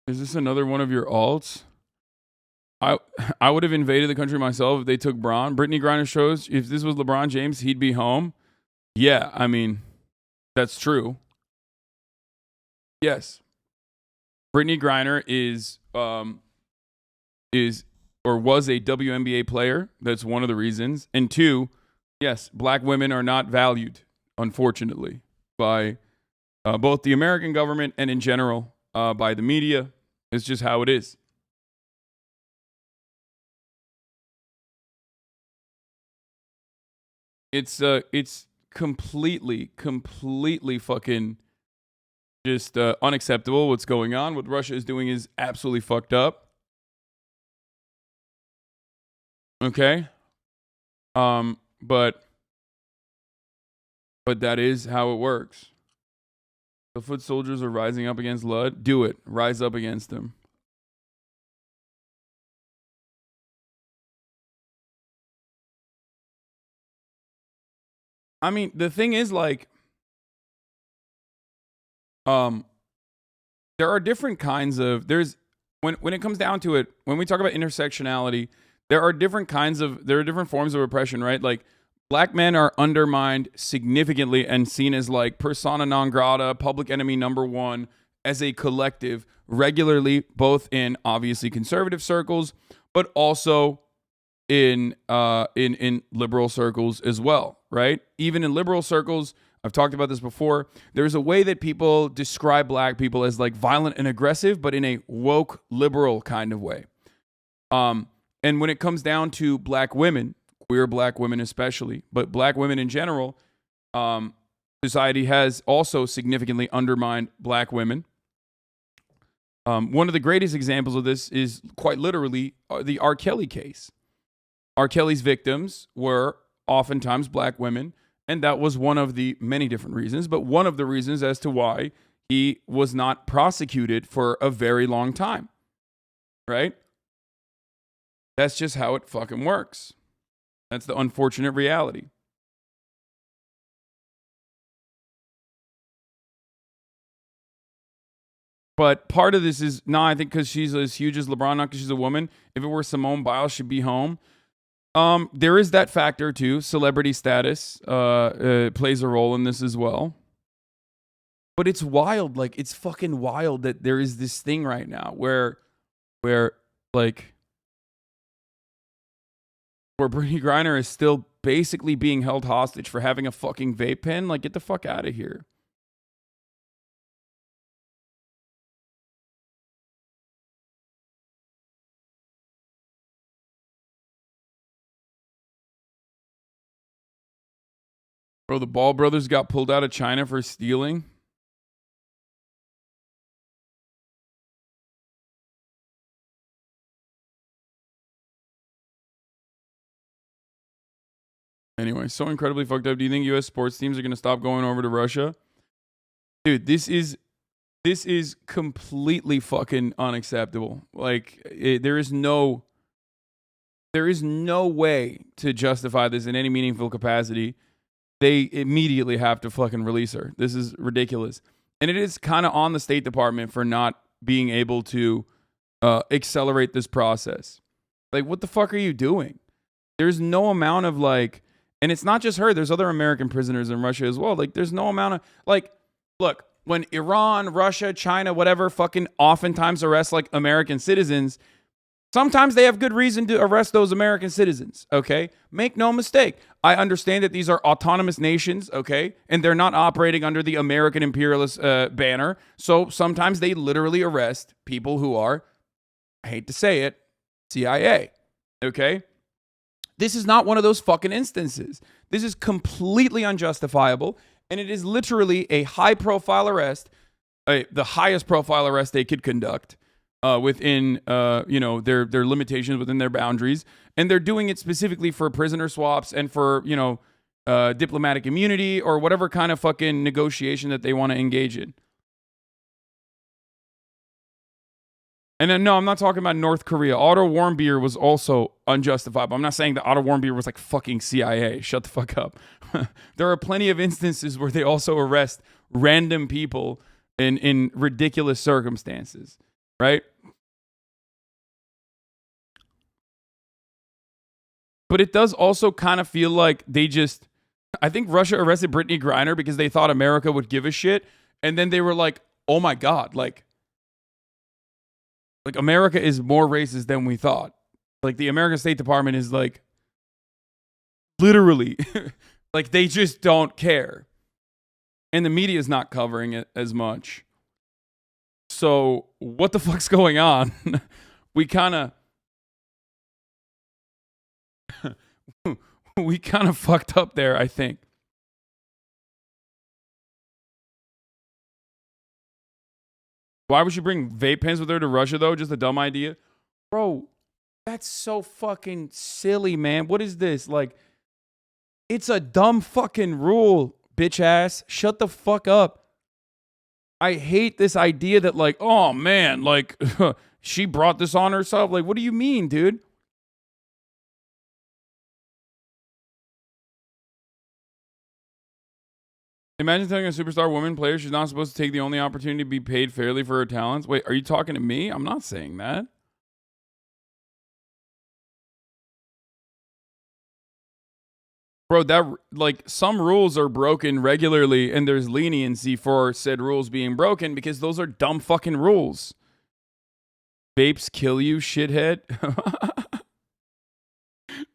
Is this another one of your alts? I would have invaded the country myself if they took Bron. Brittney Griner shows if this was LeBron James, he'd be home. Yeah, I mean, that's true. Yes. Brittney Griner is or was a WNBA player. That's one of the reasons. And two, yes, black women are not valued, unfortunately, by both the American government and in general by the media. It's just how it is. It's completely fucking just unacceptable what's going on. What Russia is doing is absolutely fucked up. Okay? But that is how it works. The foot soldiers are rising up against Lud. Do it. Rise up against them. I mean, the thing is, like, there are different kinds of when it comes down to it, when we talk about intersectionality, there are different forms of oppression, right? Like, black men are undermined significantly and seen as like persona non grata, public enemy number one as a collective regularly, both in obviously conservative circles, but also in liberal circles as well, right? Even in liberal circles, I've talked about this before. There's a way that people describe black people as like violent and aggressive, but in a woke liberal kind of way. And when it comes down to black women, queer black women especially, but black women in general, society has also significantly undermined black women. One of the greatest examples of this is quite literally the R. Kelly case. R. Kelly's victims were oftentimes black women, and that was one of the many different reasons, but one of the reasons as to why he was not prosecuted for a very long time, right? That's just how it fucking works. That's the unfortunate reality. But part of this is, I think because she's as huge as LeBron, not because she's a woman. If it were Simone Biles, she'd be home. There is that factor too. Celebrity status plays a role in this as well. But it's wild. Like, it's fucking wild that there is this thing right now where Brittney Griner is still basically being held hostage for having a fucking vape pen. Like, get the fuck out of here. Bro, the Ball brothers got pulled out of China for stealing. Anyway, so incredibly fucked up. Do you think U.S. sports teams are going to stop going over to Russia? Dude, this is completely fucking unacceptable. Like, there is no way to justify this in any meaningful capacity. They immediately have to fucking release her. This is ridiculous. And it is kind of on the State Department for not being able to accelerate this process. Like, what the fuck are you doing? There's no amount of like, and it's not just her. There's other American prisoners in Russia as well. Like, there's no amount of like, look, when Iran, Russia, China, whatever, fucking oftentimes arrest like American citizens, sometimes they have good reason to arrest those American citizens, okay? Make no mistake. I understand that these are autonomous nations, okay? And they're not operating under the American imperialist banner. So sometimes they literally arrest people who are, I hate to say it, CIA, okay? This is not one of those fucking instances. This is completely unjustifiable. And it is literally a high-profile arrest, the highest profile arrest they could conduct. Within their limitations, within their boundaries, and they're doing it specifically for prisoner swaps and for diplomatic immunity or whatever kind of fucking negotiation that they want to engage in. And then, no, I'm not talking about North Korea. Otto Warmbier was also unjustifiable. I'm not saying that Otto Warmbier was like fucking CIA. Shut the fuck up. There are plenty of instances where they also arrest random people in ridiculous circumstances. right? But it does also kind of feel like I think Russia arrested Brittney Griner because they thought America would give a shit. And then they were like, oh my God, like America is more racist than we thought. Like the American State Department is like literally like they just don't care. And the media is not covering it as much. So what the fuck's going on? We kind of fucked up there, I think. Why would she bring vape pens with her to Russia, though? Just a dumb idea? Bro, that's so fucking silly, man. What is this? Like, it's a dumb fucking rule, bitch ass. Shut the fuck up. I hate this idea that, like, oh, man, like, she brought this on herself. Like, what do you mean, dude? Imagine telling a superstar woman player she's not supposed to take the only opportunity to be paid fairly for her talents. Wait, are you talking to me? I'm not saying that. Bro, that like some rules are broken regularly and there's leniency for said rules being broken because those are dumb fucking rules. Vapes kill you, shithead.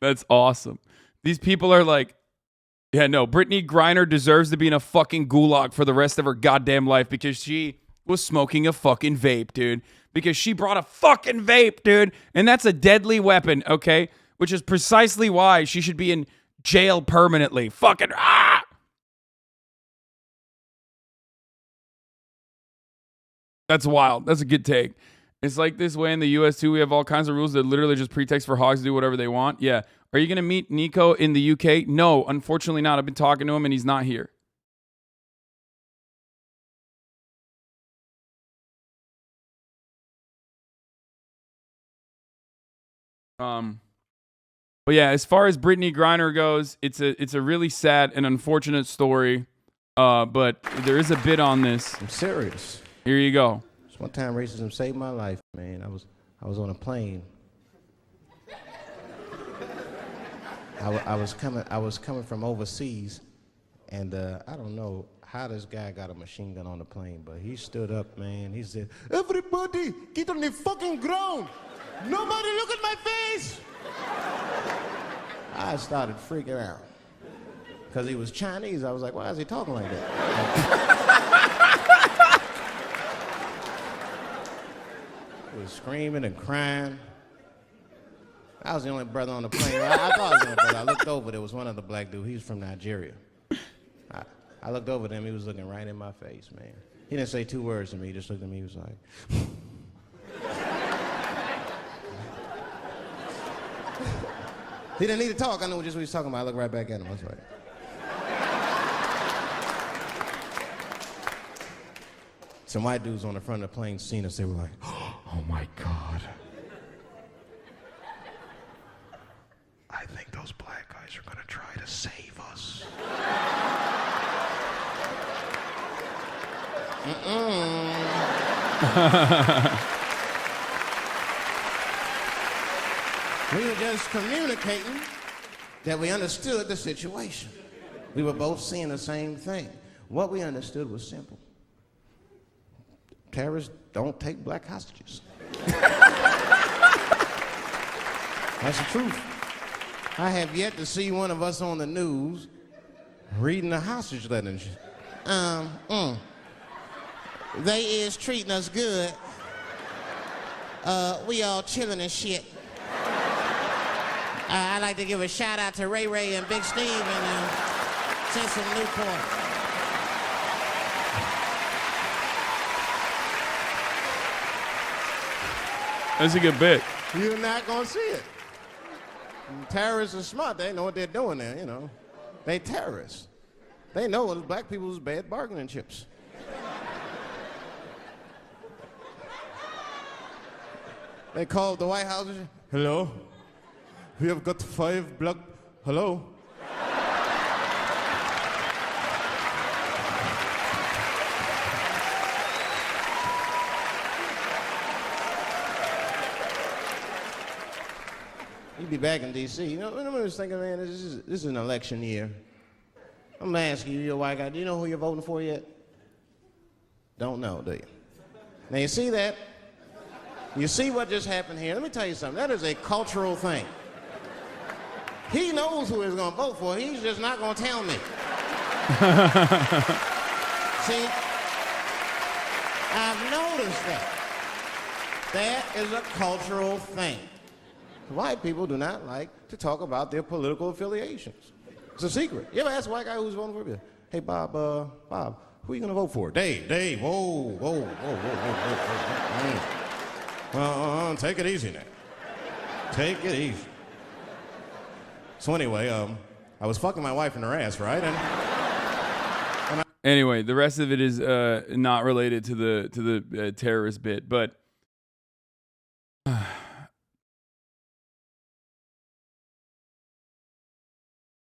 That's awesome. These people are like, yeah, no, Brittney Griner deserves to be in a fucking gulag for the rest of her goddamn life because she was smoking a fucking vape, dude. Because she brought a fucking vape, dude. And that's a deadly weapon, okay? Which is precisely why she should be in jail permanently. Fucking ah! That's wild. That's a good take. It's like this way in the U.S. too. We have all kinds of rules that literally just pretext for hogs to do whatever they want. Yeah. Are you going to meet Nico in the UK? No, unfortunately not. I've been talking to him and he's not here. But yeah, as far as Brittney Griner goes, it's a really sad and unfortunate story. But there is a bit on this. I'm serious. Here you go. This one time racism saved my life, man. I was on a plane. I was coming from overseas, and I don't know how this guy got a machine gun on the plane, but he stood up, man. He said, "Everybody, get on the fucking ground! Nobody look at my face!" I started freaking out. Because he was Chinese, I was like, why is he talking like that? He was screaming and crying. I was the only brother on the plane. I thought I was the only brother. I looked over, there was one other black dude. He was from Nigeria. I looked over at him, he was looking right in my face, man. He didn't say two words to me, he just looked at me, he was like... He didn't need to talk, I knew just what he was talking about. I looked right back at him, I was like... Some white dudes on the front of the plane seen us, they were like, oh my God. I think those black guys are gonna try to save us. We were just communicating that we understood the situation. We were both seeing the same thing. What we understood was simple. Terrorists don't take black hostages. That's the truth. I have yet to see one of us on the news reading a hostage letter. They is treating us good. We all chilling and shit. I'd like to give a shout out to Ray Ray and Big Steve and send some Newport. That's a good bit. You're not gonna see it. Terrorists are smart. They know what they're doing there, you know. They terrorists. They know it's black people's bad bargaining chips. They called the White House. Hello? We have got 5 black... Hello? He'd be back in D.C. You know, I was thinking, man, this is an election year. I'm gonna ask you, you're a white guy, do you know who you're voting for yet? Don't know, do you? Now you see that? You see what just happened here? Let me tell you something. That is a cultural thing. He knows who he's gonna vote for. He's just not gonna tell me. See, I've noticed that. That is a cultural thing. White people do not like to talk about their political affiliations. It's a secret. You ever ask a white guy who's voting for you? Hey, Bob, who are you gonna vote for? Dave, whoa. Take it easy now. Take it easy. So anyway, I was fucking my wife in her ass, right? Anyway, the rest of it is not related to the terrorist bit, but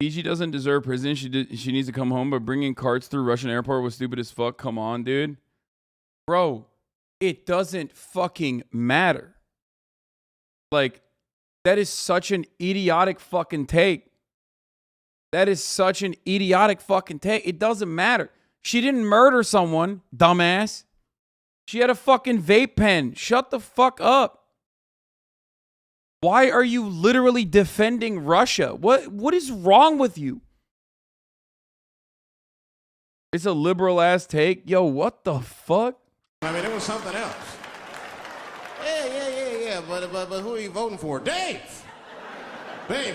Fiji doesn't deserve prison. She needs to come home, but bringing carts through Russian airport was stupid as fuck. Come on, dude. Bro, it doesn't fucking matter. Like, that is such an idiotic fucking take. That is such an idiotic fucking take. It doesn't matter. She didn't murder someone, dumbass. She had a fucking vape pen. Shut the fuck up. Why are you literally defending Russia? What is wrong with you? It's a liberal ass take. Yo, what the fuck? I mean, it was something else. Yeah. But who are you voting for? Dave,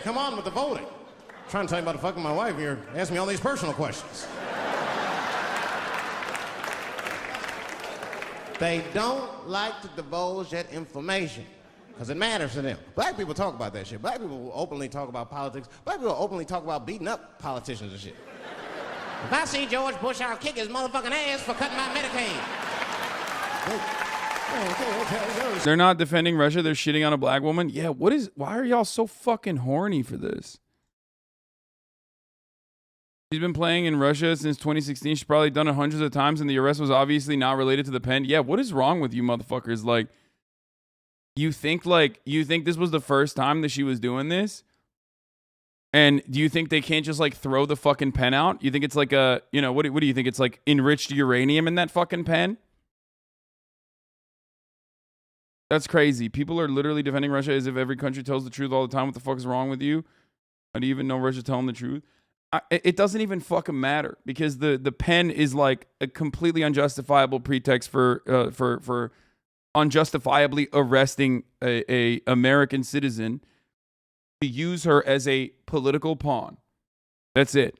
come on with the voting. I'm trying to tell you about fucking my wife. You're asking me all these personal questions. They don't like to divulge that information because it matters to them. Black people talk about that shit. Black people will openly talk about politics. Black people will openly talk about beating up politicians and shit. If I see George Bush, I'll kick his motherfucking ass for cutting my Medicaid. Okay. They're not defending Russia. They're shitting on a black woman. Yeah, why are y'all so fucking horny for this? She's been playing in Russia since 2016. She's probably done it hundreds of times, and the arrest was obviously not related to the pen. Yeah, what is wrong with you motherfuckers? Like, you think this was the first time that she was doing this? And do you think they can't just like throw the fucking pen out? You think it's like what do you think? It's like enriched uranium in that fucking pen? That's crazy. People are literally defending Russia as if every country tells the truth all the time. What the fuck is wrong with you? How do you even know Russia's telling the truth? It doesn't even fucking matter because the pen is like a completely unjustifiable pretext for unjustifiably arresting a American citizen to use her as a political pawn. That's it.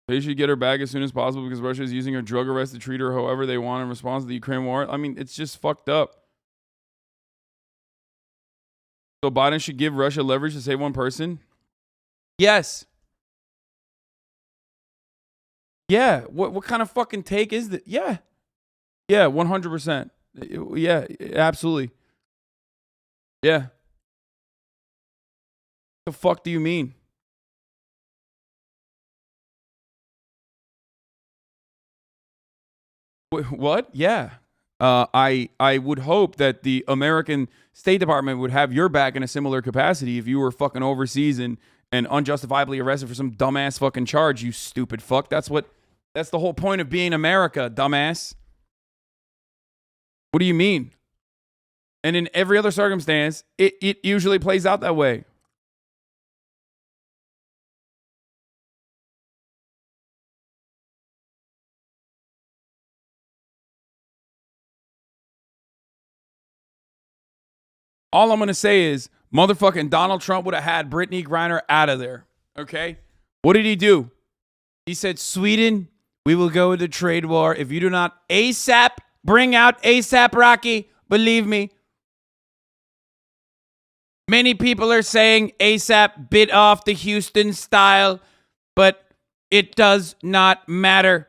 They should get her back as soon as possible because Russia is using her drug arrest to treat her however they want in response to the Ukraine war. I mean, it's just fucked up. So Biden should give Russia leverage to save one person? Yes. Yeah. What kind of fucking take is that? Yeah. Yeah, 100%. Yeah, absolutely. Yeah. The fuck do you mean? What? Yeah. I would hope that the American State Department would have your back in a similar capacity if you were fucking overseas and unjustifiably arrested for some dumbass fucking charge, you stupid fuck. That's the whole point of being America, dumbass. What do you mean? And in every other circumstance, it usually plays out that way. All I'm going to say is motherfucking Donald Trump would have had Brittney Griner out of there. Okay? What did he do? He said, Sweden, we will go into trade war if you do not ASAP bring out ASAP Rocky. Believe me. Many people are saying ASAP bit off the Houston style, but it does not matter.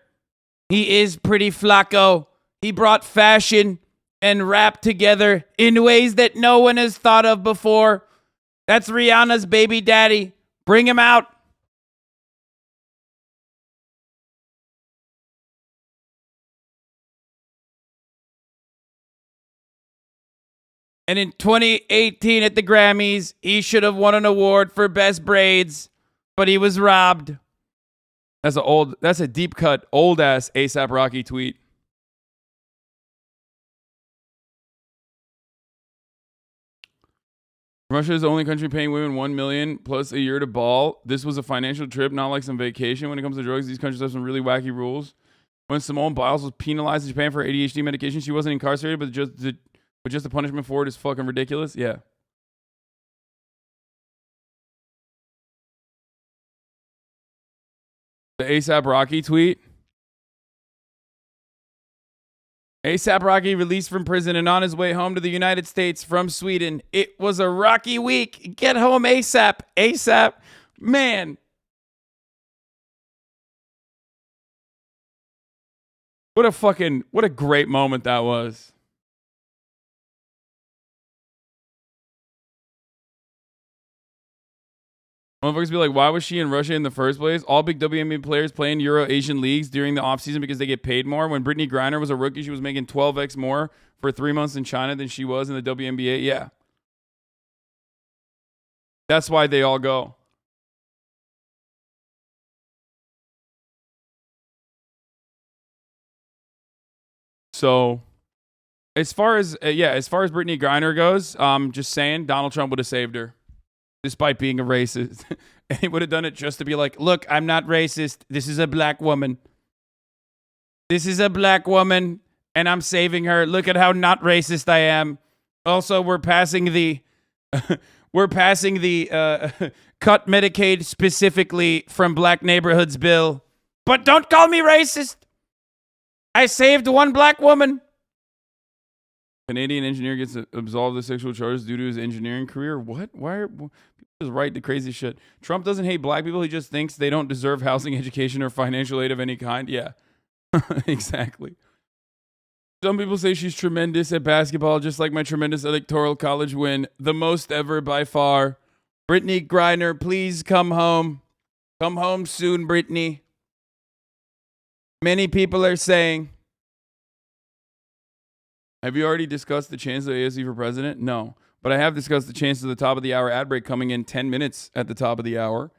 He is pretty flacco. He brought fashion and rap together in ways that no one has thought of before. That's Rihanna's baby daddy. Bring him out. And in 2018 at the Grammys, he should have won an award for best braids, but he was robbed. That's a deep cut, old ass ASAP Rocky tweet. Russia is the only country paying women $1 million plus a year to ball. This was a financial trip, not like some vacation. When it comes to drugs, these countries have some really wacky rules. When Simone Biles was penalized in Japan for ADHD medication, she wasn't incarcerated, but just the punishment for it is fucking ridiculous. Yeah. The ASAP Rocky tweet. ASAP Rocky released from prison and on his way home to the United States from Sweden. It was a rocky week. Get home ASAP. ASAP. Man. What a great moment that was. Motherfuckers be like, why was she in Russia in the first place? All big WNBA players play in Euro-Asian leagues during the offseason because they get paid more. When Brittney Griner was a rookie, she was making 12x more for 3 months in China than she was in the WNBA. Yeah. That's why they all go. So, as far as Brittney Griner goes, just saying, Donald Trump would have saved her. Despite being a racist. And he would have done it just to be like, look, I'm not racist. This is a black woman. This is a black woman, and I'm saving her. Look at how not racist I am. Also, we're passing the cut Medicaid specifically from black neighborhoods bill. But don't call me racist. I saved one black woman. Canadian engineer gets absolved of sexual charges due to his engineering career. What? Why are people just write the crazy shit? Trump doesn't hate black people. He just thinks they don't deserve housing, education, or financial aid of any kind. Yeah, exactly. Some people say she's tremendous at basketball, just like my tremendous electoral college win. The most ever by far. Brittney Griner, please come home. Come home soon, Brittney. Many people are saying... Have you already discussed the chances of AOC for president? No. But I have discussed the chances of the top of the hour ad break coming in 10 minutes at the top of the hour.